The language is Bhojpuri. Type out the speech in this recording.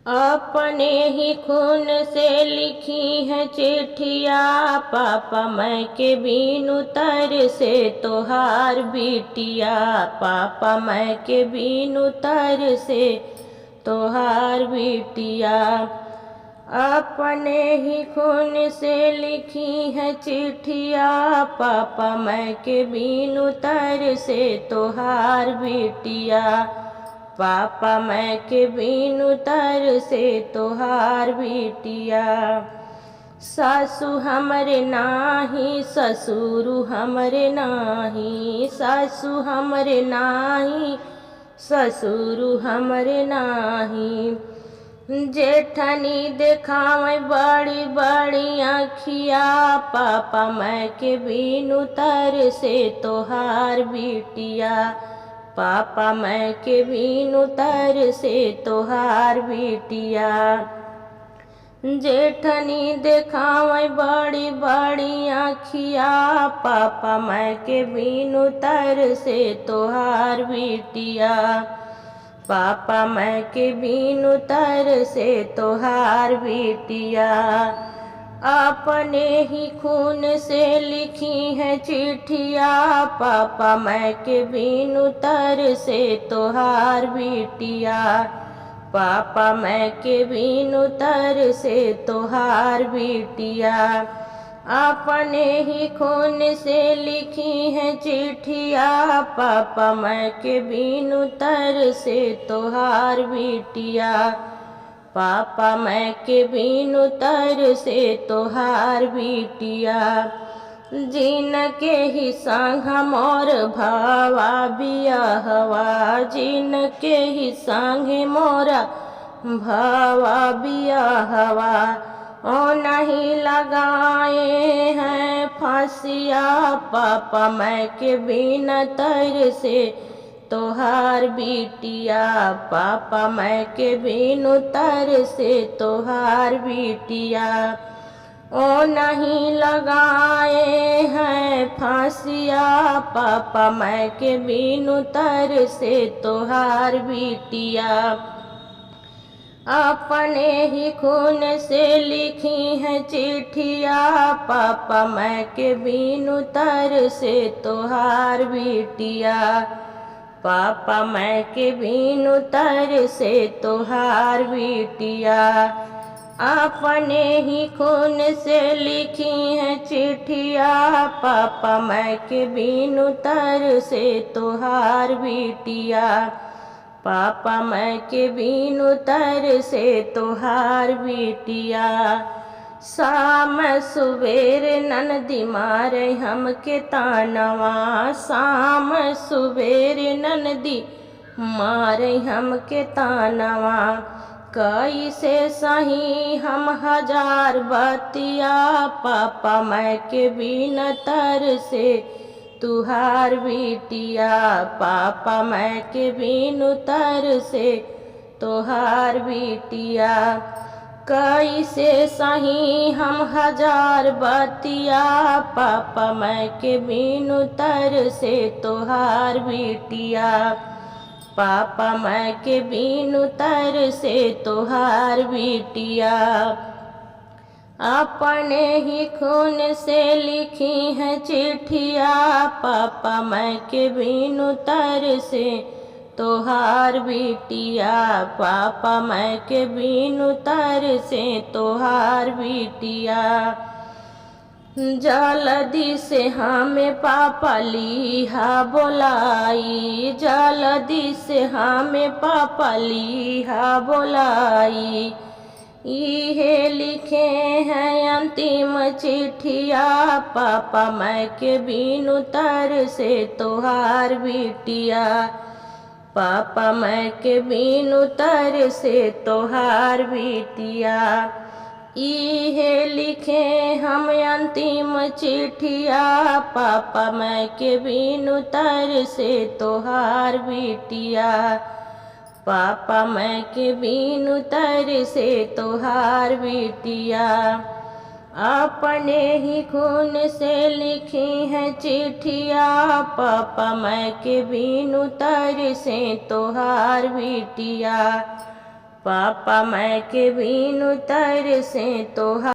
अपने ही खून से लिखी है चिट्ठिया, पापा मैं के बीनु तर से तोहार बिटिया, पापा मैं के बीनु तर से तोहार बिटिया। अपने ही खून से लिखी है चिट्ठिया, पापा मैं के बीनु तर से तोहार बिटिया, पापा मैं के बीनु तर से तोहार बिटिया। सासु हमरे नाही ससुरु हमरे नाही, सासु हमरे नाही ससुरु हमरे नाही। जेठनी देखावे बड़ी बड़ी आँखिया, पापा मैं के बीनु तर से तोहार बिटिया, पापा मैं के बीनु तर से तोहार बिटिया। जेठनी देखावे बड़ी बड़ी आँखिया, पापा मैं के बीनु तर से तोहार बिटिया, पापा मैं के बीनु तर से तोहार बिटिया। अपने ही खून से लिखी है चिट्ठिया, पापा मैं के बीनु तर से तोहार बिटिया, पापा मैं के बीनु तर से तोहार बिटिया। अपने ही खून से लिखी है चिट्ठिया, पापा मैं के बीनु तर से तोहार बिटिया, पापा मैं के बीनु तर से तोहार बिटिया। जिनके ही संग मोर भावा बियाहवा, जिनके ही संग मोरा भावा बियाहवा, ओ नहीं लगाए हैं फांसिया, पापा मैं के बीना तर से तोहार बिटिया, पापा मैं के बीनु तर से तोहार बिटिया। ओ नहीं लगाए हैं फांसिया, पापा मैं के बीनु तर से तोहार बिटिया। अपने ही खून से लिखी है चिट्ठिया, पापा मैं के बीनु तर से तोहार बिटिया, पापा मैं के बीनु तर से तोहार बिटिया। अपने ही खून से लिखी है चिट्ठिया, पापा मैं के बीनु तर से तोहार बिटिया, पापा मैं के बीनु तर से तोहार बिटिया। शाम सुबेर ननदी मारे हमके तानवा, शाम सुबेर ननदी मारे हमके तानवा। कैसे सही हम हजार बतिया, पापा मैं के बीना तर से तुहार बिटिया, पापा मैं के बीनु तर से तोहार बिटिया। कैसे सही हम हजार बतिया, पापा मैं के बीनु तर से तोहार बिटिया, पापा मैं के बीनु तर से तोहार बिटिया। अपने ही खून से लिखी है चिट्ठिया, पापा मैं के बीनु तर से तोहार बिटिया, पापा मैं के बीनु तर से तोहार बिटिया। जल्दी से हमें पापा लिहा बोलाई, जल्दी से हमें पापा लिहा बोलाई। इहे लिखे हैं अंतिम चिट्ठिया, पापा मैं के बीनु तर से तोहार बिटिया, पापा मैं के बीनु तर से तोहार बिटिया। इहे लिखे हम अंतिम चिट्ठिया, पापा मैं के बीनु तर से तोहार बिटिया, पापा मैं के बीनु तर से तोहार बिटिया। अपने ही खून से लिखी है चिट्ठिया, पापा मैं के बीनु तर से तोहार बिटिया, पापा मैं के बिनु तर से तोहार।